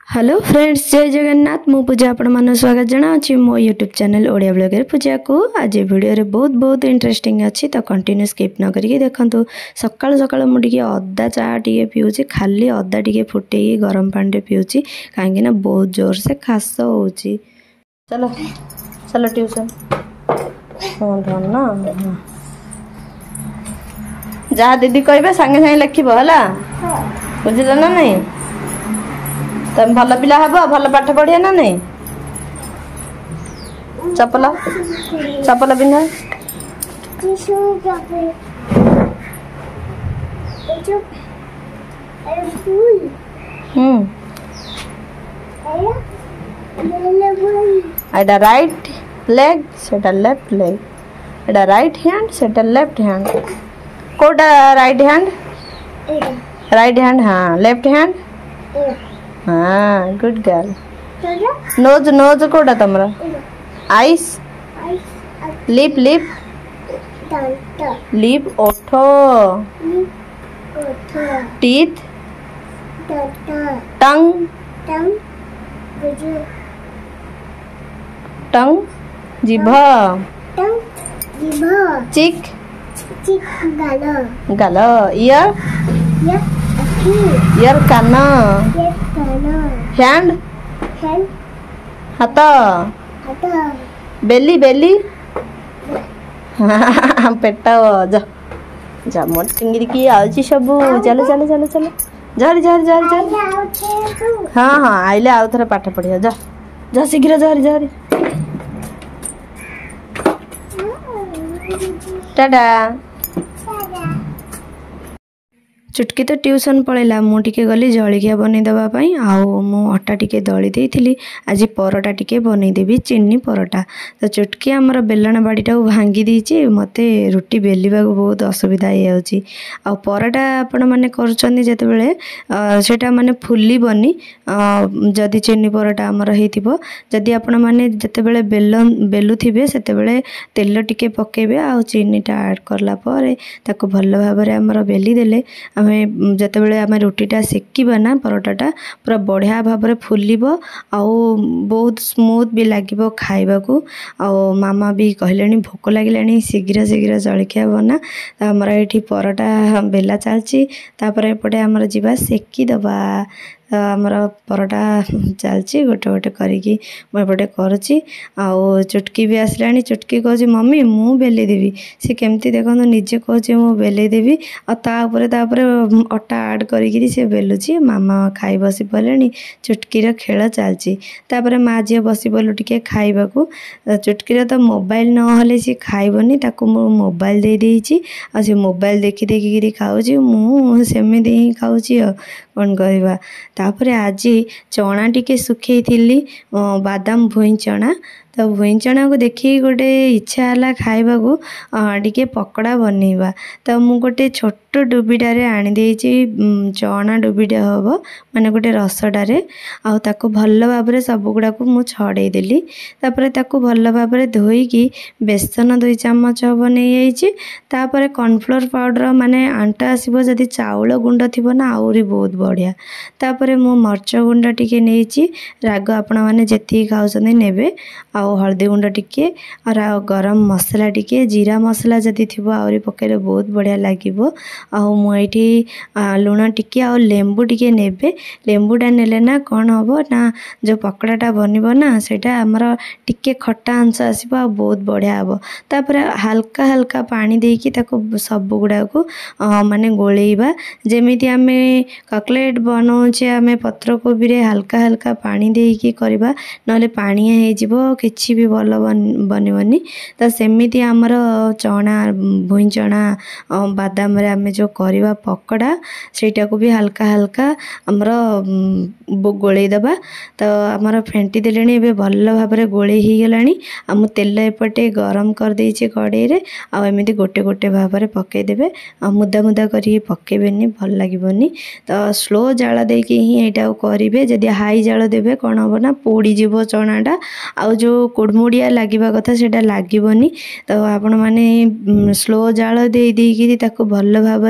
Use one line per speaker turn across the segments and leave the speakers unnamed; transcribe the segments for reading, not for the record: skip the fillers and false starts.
Hello friends, जय जगन्नाथ। मु पूजा आपण मन स्वागत जनावि मो यूट्यूब चैनल ओडिया ब्लॉगर पूजा को। आज वीडियो रे बहुत इंटरेस्टिंग अच्छी, तो कंटिन्यू स्किप न करके देखंतु। सकाळ सकाळ मु टिके अदा चा टिके पिउची, खाली अदा टिके फुटे गरम पानी रे पिउची, काहेकि ना बहुत जोर से खास होउची। चलो चलो ट्यूशन ना जहाँ दीदी कहबे संगे संगे लिखब है, बुझल ना नहीं? तुम भल पिला हब, भल पाठ पढ़िया ना नहीं? चपल चपल पिंधा एटा राइट लेग सेटा लेफ्ट लेग, एटा राइट हैंड सेटा लेफ्ट हैंड। कोटा राइट हैंड, राइट हैंड, हाँ लेफ्ट हैंड, हाँ गुड गर्ल। नोज नोज कोटा तमरा? आइस, लिप लिप लिप, ओठो, टीथ, टंग टंग, जिभ, चिक गाल, इयर इयर, कान, हैंड हाथ, बेली बेली, पेट, जमट टिंगिरी की आउची सबू। चलो चलो चलो चलो झरी झरी झरी झरी, हाँ हाँ आइले आउ थरे पाठ पढ़िया। जा जा शीघ्र झरी झरी। टाटा। चुटकी तो ट्यूशन पड़ेगा, मुझे गली जलिया बन देवाई। मु अटा टिके दली देती, आज परोटा टिके बनईदेवी, चीनी परोटा। तो चुटकी आमर बेलण बाड़ीटा भांगी देची, मत रुटी बेलिबा बहुत असुविधा हो। परोटा आपण मैंने करटा माने फुलबनी जदि चीनी परोटा आमर हो। जदि आपण मैंने जिते बेलुवे से तेल टिके पकेबे, आ चीनीटा ऐड करलापर ताको भल भाव आमर बेली देले, जिते आम रुटीटा सेकिबा ना परोटाटा पूरा बढ़िया भाव में फुलिब, बहुत स्मूथ भी लगे खाइबा को। मामा भी कहले भोक लगे शीघ्र शीघ्र जलखिया बना। तो आमर ये परोटा बेला चलती, एपटे आमर जीवा सेकिदबा। तो आमर परोटा चलती गोटे गोटे करके मुझे करुच्ची। चुटकी भी आसला, चुटकी कहूँ मम्मी मु बेली देवी, सी केमती देखो निजे कहूँ मु बेली देवी, तापर अटा आड करी से बेलुची। मामा खाई बसी पड़े, चुटकीर खेल चलती। माँ झील बसी पलु टिके खाइबाकू। चुटकीर तो मोबाइल ना सी खाइबनी, ताकू मु मोबाइल दे देइछि, आ से मोबाइल देखी देखी खाऊँ, मु सेमिति ही खाऊँ कौन कहवा। तापर आज चना टिके सुखे थी, बादाम भुई चना। तो भुई चना को देखी गोटे इच्छा है खाइबा को टिके पकड़ा बनइबा। तो मु गोटे छोट डुबीटारे आनी देइछि, चना डुबीटा हम माने गोटे रसटारे, आउ भल भाव में सब गुड़ा को मु छड़े देली। तापर ताकू भल भाव में धोईकी बेसन 2 चामच हम नहीं जाइए। कॉर्नफ्लोर पाउडर माने आंटा आसब, जदि चाउल गुंड थी ना आउरी बहुत बढ़िया। तापर मु मर्च गुंड टिके नहीं, राग आपण मैंने जी खाऊँ नेबे, हल्दी गुंड टिके, गरम मसला टिके, जीरा मसला जदि थी आहरी पकेले बहुत बढ़िया लगे। मुझे लुण टिके आ लेंबू टिके नेबे, लेंबूटा नेले ना कौन हम ना जो पकड़ाटा बनब ना सेटा आमर टिके खट्टा अंश आसब, बहुत बढ़िया हम। तापर हल्का हल्का पानी देकी ताको सब गुड़ा को माने गोलेइबा, जेमिति आमे कटलेट बनाऊे आमे पत्र कोबी रे हल्का हल्का पानी देकी करबा, नले पानी हे जिवो किछि भी भल बनबनी। तो सेमिति आमर चना भुई चना बादाम रे आमे जो करवा पकड़ा सेटा को भी हल्का हल्का आमर गोले दबा। तो आमर फेंटी देले एबे भल भाव में गोले ही गलानी। मु तेल एपटे गरम कर देइछि कड़ाई रे, आ एमिति गोटे गोटे भाव में पकई देबे, मुदा मुदा करी पकेबेनी, भल लागिबनी। तो स्लो जाल देकी ही एटा करिवे, जदि हाई जाल देबे कोन हो ना पोड़ी जीवो चनाटा, आ जो कुड़मुड़िया लगे कथा से लगभनी। तो आपण मैंने स्लो जाल दे देकी ताको भल भाव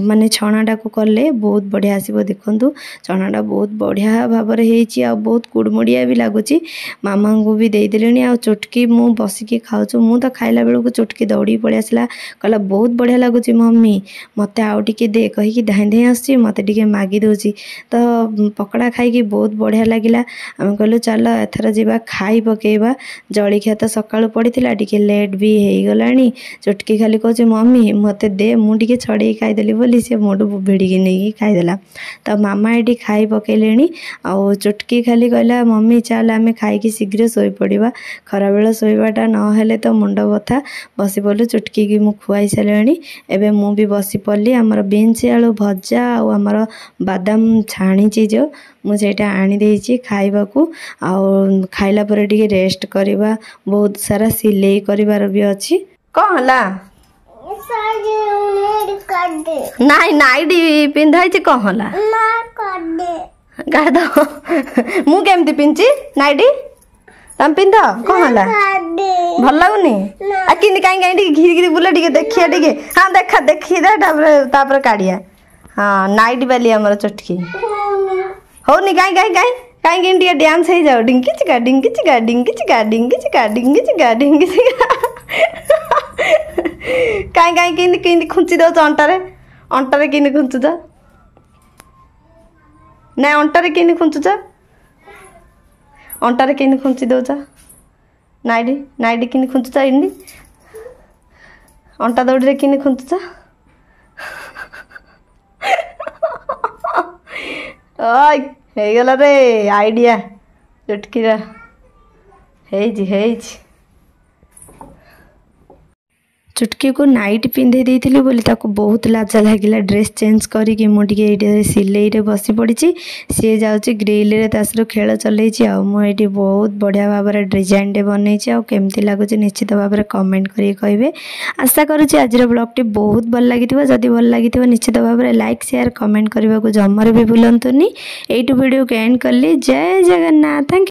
माने छणाटा को कले बहुत बढ़िया आसो। देखु छणाटा बहुत बढ़िया भाव बहुत कुड़मुड़िया भी लगुच। मामा को भी देदेली आ चुटकी मु बसिकी खाऊँ मु तो खाइला बेलू चुटकी दौड़ी पड़े आसला कहला बहुत बढ़िया लगुच मम्मी मते आउ टिके दे कहीकि धाई धाई आसुची मते टिके मागी दउची। तो पकड़ा खाई बहुत बढ़िया लगिला। आम कहलु चल एथर जीवा खाई पकेबा जलिखिया तो सकाळु पड़ीथिला टिके लेट भी हो गलानी। चुटकी खाली कहूँ मम्मी मते दे मु टिके छड़े खाईदेली बोली सी मोटू भिड़िकी नहीं खाईदेला। तो मामा ये खाई पकेले आउ चुटकी खाली कहला मम्मी चल आम खाई शीघ्र शोई पड़ा खरा बेल शोवाटा नहेले तो मुंड बथा बसी पड़ू। चुटकी की मुझे खुआई सारे एवं मु भी बसी पड़ी आमर बीन्स आलू भजा आमर बादाम छाणी जो मुझे आनी देछि खाइबाकू आउ खाइला परे टिके रेस्ट करवा बहुत सारा सिलाई करिवार भी अछि। कौन हला नाई नाइटी पिंधाई कौन हला गाद मु केमती पिंची नाइटी तम पिंध कौन हला भल लगुनी आ किंदी काई काई टिके घिरी घिरी बुला टिके देखिया टिके हां देखा देखी दे तापर काढिया। हां नाइटी वाली हमर चुटकी होनी काई काई काई काई कि टिके डांस हो जाओ डिंकी चिका डिंकी चिका डिंकी चिका डिंकी चिका डिंकी चिका डिंकी चिका काई काई किंदी किंदी खुंची दो अंटारे अंटारे किंदी खुंचु जा ना अंटारे किंदी खुंचु जा अंटारे किंदी खुंची दो जा नाइडी नाइडी किंदी खुंचु जा इंडी अंटा दौड़ी रे किंदी खुंचु जा ओय हे गला रे आइडिया चुटकीरा हेजी चुटकी को नाइट पिंधे देइथिली बोली ताको बहुत लाज लागिला। ड्रेस चेंज करिकी मु टिके एटे सिलाई रे बसी पड़ीची सी जाउची ग्रिल रे तासरो खेल चलैची आ मु एटी बहुत बढ़िया भाव रे डिजाइन टे बनैची आ केमती लागुची निश्चित भाव रे कमेंट करी कहबे। आशा करूची आज रो ब्लॉग टी बहुत भल लागिथिबा जदी भल लागिथिबा निश्चित भाव रे लाइक शेयर कमेंट करबा को जम्मारे भी भूलंतुनी। एटू वीडियो के एंड करली। जय जगन्नाथ। Thank you.